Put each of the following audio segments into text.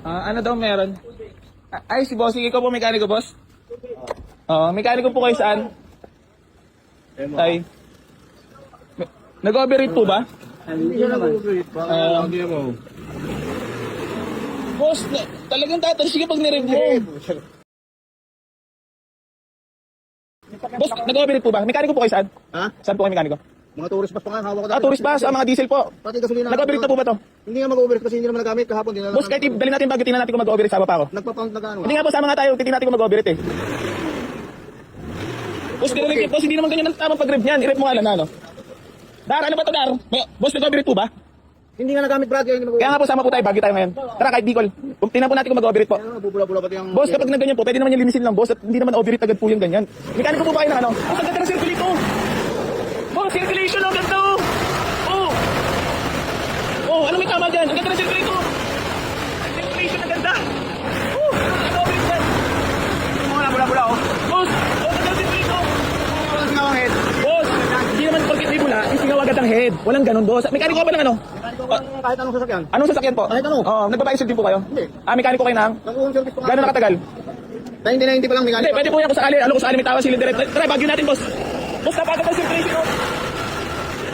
Ano daw meron? Ay, si Bossing, ikaw po mekaniko, boss? Oo, mekaniko po kayo saan? Ay. Nag-overheat po ba? Hindi siya nag-overheat. Baka hindi mo. Boss, talagang tatalsik pag nireview. Boss, nag-overheat po ba? Mekaniko po kayo saan? Ha? Saan po kayo mekaniko? Mga tourist bus pa nga, hawak ko dati. Tourist bus, mga diesel po. Pati gasolina. Nag-overheat na po ba to? Hindi nga mag-overheat kasi hindi naman nagamit kahapon. Hindi na Boss, kahit dali natin bagay, tingnan natin kung mag-overheat, sama pa ako. Nagpa-pound na gano'n. Hindi nga po, sama nga tayo, titingnan natin kung mag-overheat eh. Boss, boss, hindi naman ganyan ang tamang pag-rev niyan. I-rev mo nga lang na, no? Dar, ano ba to, Dar? Boss, nag-overheat po ba? Hindi nga nagamit, Brad. Kaya nga po, sama po tayo, bagay tayo ngayon. Tara, kahit Bicol. Tingnan po natin kung mag-overheat po. Kaya nga, bubula-bula pati ang... Boss, kapag nagganyan po, pwede naman yung linisin lang, boss. At hindi naman overheat agad po yung ganyan. Mekaniko po ba kayo ng ano? Boss, ang ganda ng circulate ko. Boss, circulation ang ganda. Oh, ano may tama dyan? Ang ganda ng circulate ko. Circulation ang ganda. Overheat dyan. Mga bula-bula, oh. Boss, ang ganda ng circulate ko. Ang singawang head. Boss, hindi naman porkit may bula, isingaw agad ang head. Walang ganun, boss. Mekaniko ka ba ng ano? Mekaniko ko lang kahit anong sasakyan. Anong sasakyan po? Kahit ano. Oo, nagbabayad din po kayo? Hindi. Mekaniko kayo ng? Nag-uong service pa nga. Gano'n nakatagal? 90 pa lang, Hindi, mekaniko. pwede po yan kung sakali. Ano kung sakali may tawa sila direct. Try, bagyo natin, boss. Boss, napagod ang circulation, oh.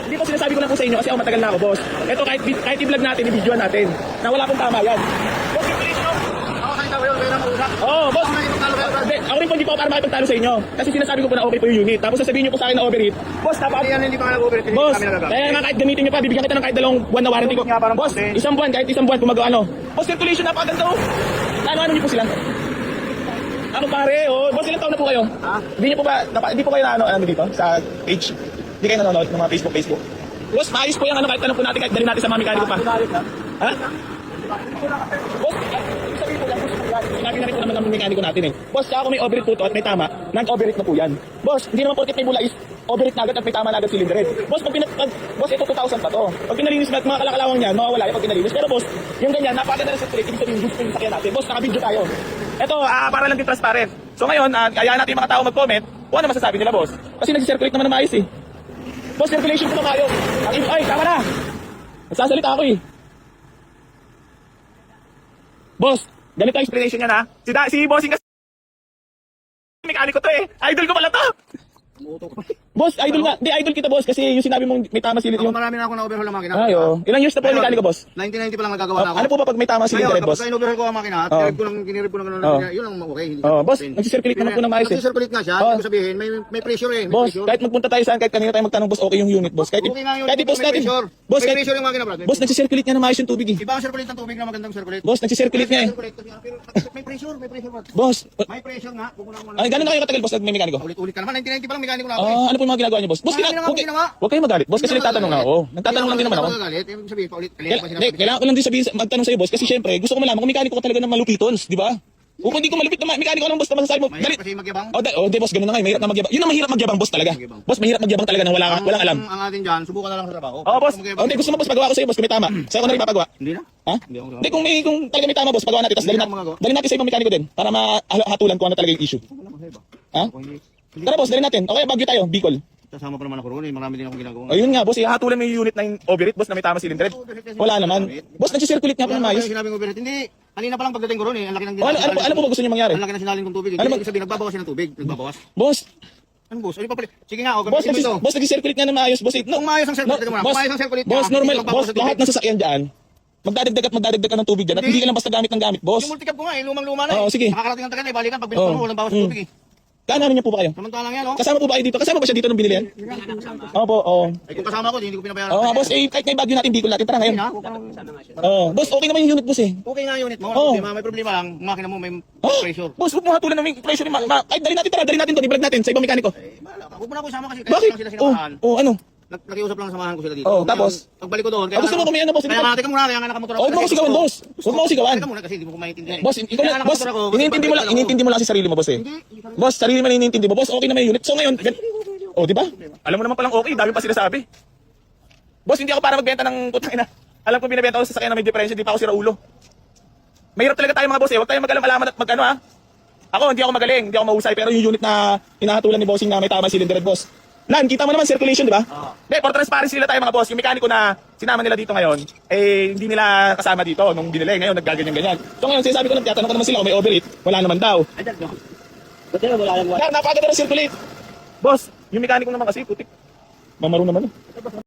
Hindi po sinasabi ko lang po sa inyo kasi ako matagal na ako, boss. Ito, kahit i-vlog natin, i-videoan natin, na wala pong tama yan. Boss, circulation, oh. Ako sa itaw yun, kaya na mausap. Oo, boss. Ako na ipagtalo kayo, Brad. Hindi, ako rin po hindi po ako para makipagtalo sa inyo. Kasi sinasabi ko po na okay po yung unit. Tapos sasabihin nyo po sa akin na overheat. Boss, Hindi yan, hindi pa nga nag-overheat. Hindi Boss, kami nagagamit. kaya nga kahit gamitin nyo pa, bibigyan kita ng kahit 2 buwan na warranty ko. Nga, parang Boss, puti. isang buwan, kahit isang buwan, kung ano. Boss, circulation napakaganda, oh. Ano niyo po sila? Ako pare, oh. Boss, ilang taon na po kayo? Ha? Hindi niyo po ba, hindi po kayo na ano dito, sa page? Hindi kayo nanonood ng mga Facebook? Boss, maayos po yung ano, kahit tanong po natin, kahit dali natin sa mga mekaniko pa. Ha? Boss, sabihin po lang, boss, sinabi na rin po naman ng mekaniko natin eh. Boss, kaya kung may overheat po to at may tama, nag-overheat na po yan. Boss, hindi naman porket may bula is overheat na agad at may tama na agad cylinder head. Boss, boss, ito 2,000 pa to. Pag pinalinis na, mga kalakalawang yan, mawawala yung pag pinalinis. Pero boss, yung ganyan, napakaganda na circulate, ibig sabihin, gusto yung sakyan natin. Boss, naka-video tayo. Ito, para lang din transparent. So ngayon, kayaan natin yung mga tao mag-comment kung ano masasabi nila, boss. Kasi nag-circulate naman na maayos eh. Boss, circulation po na maayos. Ay, tama na. Nagsasalita ako eh. Boss, ganito ang explanation niya na. Si Bossing kasi mekaniko to eh. Idol ko pala to. Boss, idol nga. Di, idol kita, boss. Kasi yung sinabi mong may tama silid Ako yung... marami na ako na-overhaul ng makina. Ay, oo. Ilang years na po yung mekaniko, boss? 1990 pa lang nagagawa na ako. Ano po ba pag may tama silid red, boss? Kapag in-overhaul ko ang makina, Oo. kinirip ko ng gano'n, Oo. yun ang okay. Hindi Oo, ka boss, open. nagsisirculate naman po ng maayos eh. Nagsisirculate nga siya, Oo. ibig sabihin, may pressure eh. May Boss, pressure. kahit magpunta tayo saan, kahit kanina tayo magtanong, boss, okay yung unit, boss. Kahit Okay nga yun, kahit i-post may natin. pressure. Boss, May kahit... pressure yung makina, Brad. Boss, nagsisirculate nga ng maayos yung tubig eh. Iba ang circulate ng tubig na magandang circulate. Boss, nagsisirculate nga eh. Circulate kasi, pero may pressure, Brad. Boss, May pressure nga. Kukunan mo ay, gano'n na kayo katagal, boss, may mekaniko? Ulit-ulit ka naman. 1990 pa lang mekaniko na ako eh. Ano po yung mga ginagawa niyo, boss? Boss, Marami naman akong ginawa. huwag kayo magalit. Boss, kasi Hindi nagtatanong na ako. Nagtatanong lang din naman ako. Magagalit, ibig sabihin, paulit. Kailangan ko lang din sabihin, magtanong sa'yo, boss, kasi syempre, gusto ko malaman kung mekaniko ka talaga ng malupitons, di ba? O kung hindi ko malupit na mekaniko, anong boss na masasabi mo? Mahirap Galit. kasi magyabang. Di, boss, ganun na nga, mahirap na magyabang. Yun ang mahirap magyabang, boss, talaga. Magyabang. Boss, mahirap magyabang talaga nang walang alam. Ang atin dyan, subukan na lang sa trabaho. Oo, boss. Hindi, gusto mo, boss, pagawa ko sa'yo, boss, kung may tama. Sa'yo ko na rin papagawa. Hindi na. Ha? Hindi ako Hindi, kung talaga may tama, boss, pagawa natin. Tapos Hindi na ako magagawa. dalhin natin sa ibang mekaniko din para mahatulan kung ano talaga yung issue. Ha? Tara, boss, dalhin natin. Okay, Baguio tayo, Bicol. Kasama pa naman ako roon eh. Marami din akong ginagawa. Ayun nga, boss, ihatulan mo yung unit na yung overheat, boss, na may tama cylinder. Wala naman. Boss, nagsisirculate nga po ng maayos. Sinabing overheat. Hindi. Kanina pa lang pagdating ko roon eh. Ang laki ng Ano po ba gusto niyo mangyari? Ang laki ng sinalin kong tubig. Ano ba- Ibig sabihin, nagbabawas siya ng tubig. Nagbabawas. Boss, Ano boss? Ano pa pala? Sige nga, okay. boss, nagsisirculate nga ng maayos, boss. Kung maayos ang circulate, tingnan mo na. Kung maayos ang circulate boss, niya, normal, hindi magbabawas boss, ng tubig. lahat ng sasakyan dyan, magdadagdag ka ng tubig dyan at hindi ka lang basta gamit ng gamit, boss. Yung multicab ko nga eh. Lumang-luma na eh. Oo, sige. Nakakarating ang tagal eh. Balikan pag binuksan mo, walang bawas ng tubig eh. Kaano niyo po ba kayo? Samantalang yan oh. Kasama po ba kayo dito? Kasama ba siya dito nung binili yan? Opo, oo. Eh kung kasama ko, hindi ko pinabayaran. Oo nga, boss, kahit may bagyo natin, Bicol natin, tara ngayon. Oo, boss, okay naman yung unit, boss eh. Okay nga yung unit mo. Oo. May problema lang. Makina mo may Oh, pressure. boss, huwag mo hatulan ng pressure ni kahit dali natin, tara, dali natin to, i-vlog natin sa ibang mekaniko. Eh, bahala ka. Huwag mo na ako isama kasi Bakit? lang sila sinamahan. Ano? Nakiusap lang samahan ko sila dito. Oo, tapos? Pagbalik ko doon. Gusto mo kung may ano, boss? Kaya nga, teka muna, kaya nga nakamotor ako. Huwag mo ko sigawan, boss. Huwag mo ko sigawan. Teka muna kasi hindi mo ko maintindihan. Boss, ikaw Kaya lang, nga boss, nakamotor ako, inintindi mo lang si sarili mo, boss eh. Boss, sarili mo inintindi mo, boss, okay naman yung unit. So ngayon, di ba? Alam mo naman palang okay, dami pa sinasabi. Boss, hindi ako para magbenta ng putang ina. Alam ko binebenta ko sa sakyan na may difference, hindi pa ako sira ulo. Mahirap talaga tayo mga boss eh. Huwag tayong mag-alam-alaman at mag-ano ha. Ako, hindi ako magaling, hindi ako mahusay, pero yung unit na hinahatulan ni bossing na may tama cylinder head, boss. Lan, kita mo naman circulation, di ba? Oo. Hindi, for transparency nila tayo mga boss. Yung mekaniko na sinama nila dito ngayon, eh, hindi nila kasama dito nung binili. Ngayon, naggaganyan-ganyan. So ngayon, sinasabi ko lang, tiyatanong ko naman sila kung may overheat. Wala naman daw. Ayan, no? Ba't yan, wala lang wala. Lan, napakaganda ng circulate. Boss, yung mekaniko naman kasi, putik. Mamaro naman.